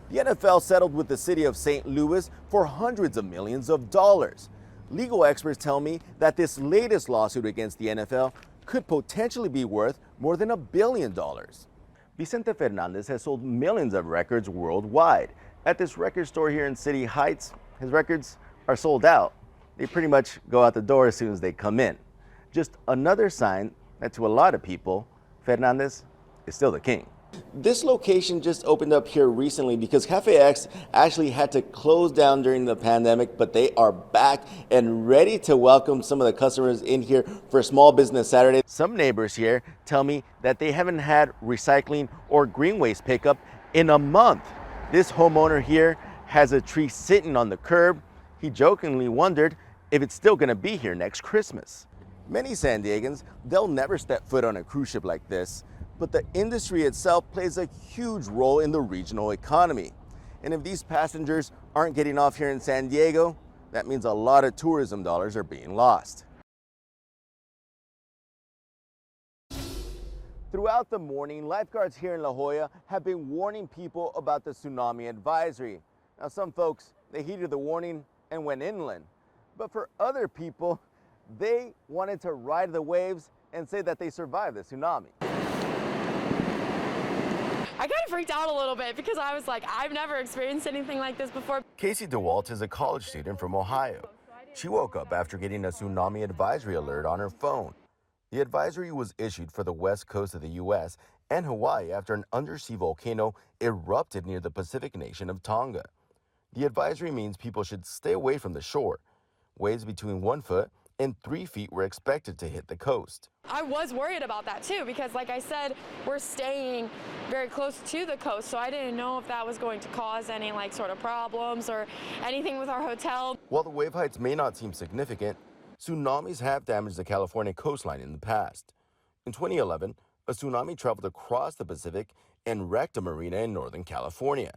The NFL settled with the city of St. Louis for hundreds of millions of dollars. Legal experts tell me that this latest lawsuit against the NFL could potentially be worth more than $1 billion. Vicente Fernandez has sold millions of records worldwide. At this record store here in City Heights, his records are sold out. They pretty much go out the door as soon as they come in. Just another sign that to a lot of people, Fernandez is still the king. This location just opened up here recently because Cafe X actually had to close down during the pandemic, but they are back and ready to welcome some of the customers in here for Small Business Saturday. Some neighbors here tell me that they haven't had recycling or green waste pickup in a month. This homeowner here has a tree sitting on the curb. He jokingly wondered if it's still going to be here next Christmas. Many San Diegans, they'll never step foot on a cruise ship like this, but the industry itself plays a huge role in the regional economy. And if these passengers aren't getting off here in San Diego, that means a lot of tourism dollars are being lost. Throughout the morning, lifeguards here in La Jolla have been warning people about the tsunami advisory. Now, some folks, they heeded the warning and went inland. But for other people, they wanted to ride the waves and say that they survived the tsunami. I kind of freaked out a little bit because I was like, I've never experienced anything like this before. Casey DeWalt is a college student from Ohio. She woke up after getting a tsunami advisory alert on her phone. The advisory was issued for the west coast of the U.S. and Hawaii after an undersea volcano erupted near the Pacific nation of Tonga. The advisory means people should stay away from the shore. Waves between 1 foot and 3 feet were expected to hit the coast. I was worried about that too because, like I said, we're staying very close to the coast, so I didn't know if that was going to cause any sort of problems or anything with our hotel. While the wave heights may not seem significant, tsunamis have damaged the California coastline in the past. In 2011, a tsunami traveled across the Pacific and wrecked a marina in Northern California.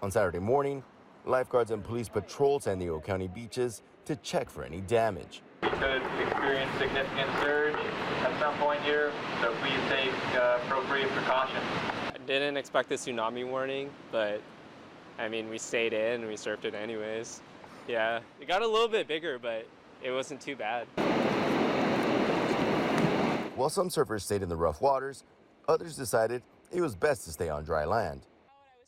On Saturday morning, lifeguards and police patrolled San Diego County beaches to check for any damage. We could experience significant surge at some point here, so please take appropriate precautions. I didn't expect the tsunami warning, but I mean, we stayed in and we surfed it anyways. Yeah, it got a little bit bigger, but it wasn't too bad. While some surfers stayed in the rough waters, others decided it was best to stay on dry land.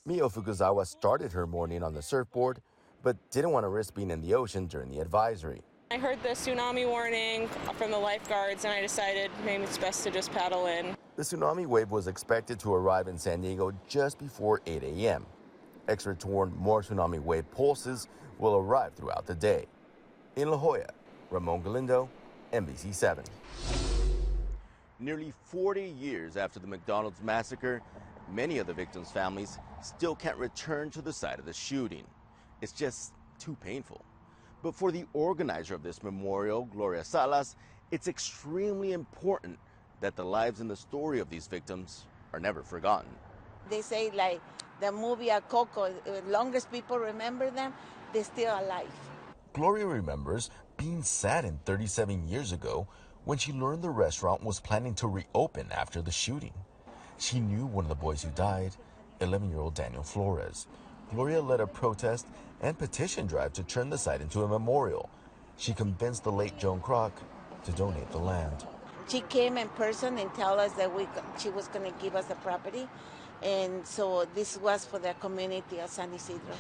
Mio Fukuzawa started her morning on the surfboard, but didn't want to risk being in the ocean during the advisory. I heard the tsunami warning from the lifeguards and I decided maybe it's best to just paddle in. The tsunami wave was expected to arrive in San Diego just before 8 a.m. Experts warned more tsunami wave pulses will arrive throughout the day. In La Jolla, Ramon Galindo, NBC7. Nearly 40 years after the McDonald's massacre, many of the victims' families still can't return to the site of the shooting. It's just too painful. But for the organizer of this memorial, Gloria Salas, it's extremely important that the lives and the story of these victims are never forgotten. They say like the movie Coco, as long as people remember them, they're still alive. Gloria remembers being saddened 37 years ago when she learned the restaurant was planning to reopen after the shooting. She knew one of the boys who died, 11-year-old Daniel Flores. Gloria led a protest and petition drive to turn the site into a memorial. She convinced the late Joan Kroc to donate the land. She came in person and told us that she was going to give us the property. And so this was for the community of San Isidro.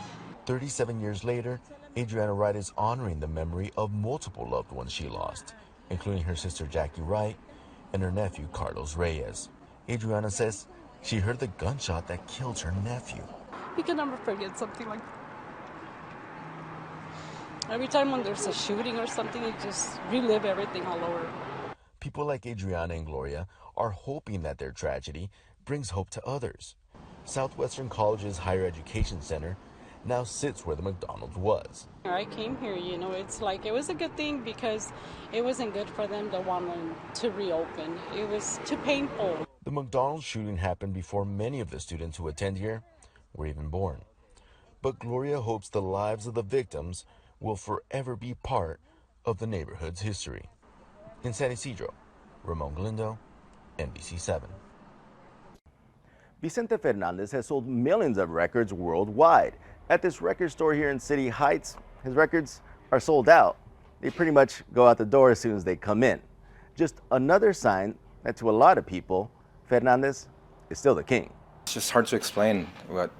37 years later, Adriana Wright is honoring the memory of multiple loved ones she lost, including her sister Jackie Wright and her nephew Carlos Reyes. Adriana says she heard the gunshot that killed her nephew. You can never forget something like that. Every time when there's a shooting or something, you just relive everything all over. People like Adriana and Gloria are hoping that their tragedy brings hope to others. Southwestern College's Higher Education Center now sits where the McDonald's was. I came here, it's like it was a good thing because it wasn't good for them to want them to reopen. It was too painful. The McDonald's shooting happened before many of the students who attend here were even born. But Gloria hopes the lives of the victims will forever be part of the neighborhood's history. In San Isidro, Ramon Galindo, NBC7. Vicente Fernandez has sold millions of records worldwide. At this record store here in City Heights, his records are sold out. They pretty much go out the door as soon as they come in. Just another sign that to a lot of people, Fernandez is still the king. It's just hard to explain what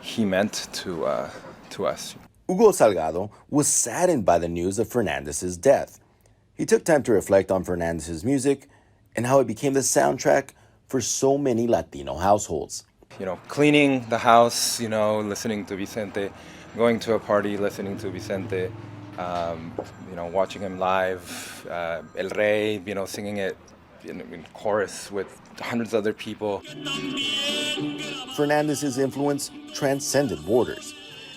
he meant to us. Hugo Salgado was saddened by the news of Fernandez's death. He took time to reflect on Fernandez's music and how it became the soundtrack for so many Latino households. You know, cleaning the house, you know, listening to Vicente, going to a party, listening to Vicente, you know, watching him live, El Rey, you know, singing it in chorus with hundreds of other people. Fernandez's influence transcended borders.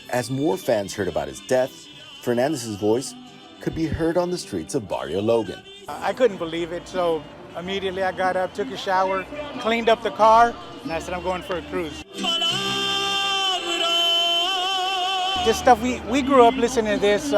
As more fans heard about his death, Fernandez's voice could be heard on the streets of Barrio Logan. I couldn't believe it, so immediately I got up, took a shower, cleaned up the car, and I said, I'm going for a cruise. This stuff, we grew up listening to this,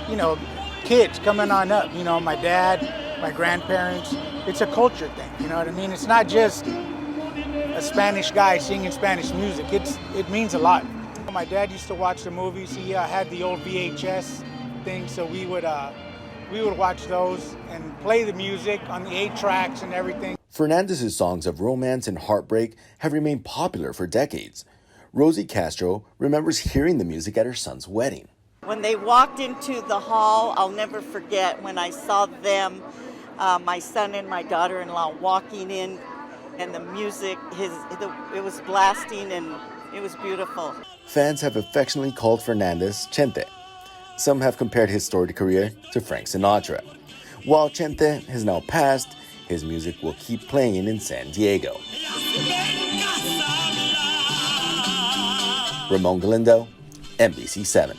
you know, kids coming on up, you know, my dad, my grandparents. It's a culture thing, you know what I mean? It's not just a Spanish guy singing Spanish music. It means a lot. My dad used to watch the movies. He had the old VHS thing, so we would watch those and play the music on the 8-tracks and everything. Fernandez's songs of romance and heartbreak have remained popular for decades. Rosie Castro remembers hearing the music at her son's wedding. When they walked into the hall, I'll never forget when I saw them, my son and my daughter-in-law walking in, and the music, it was blasting and it was beautiful. Fans have affectionately called Fernandez Chente. Some have compared his storied career to Frank Sinatra. While Chente has now passed, his music will keep playing in San Diego. Ramon Galindo, NBC7.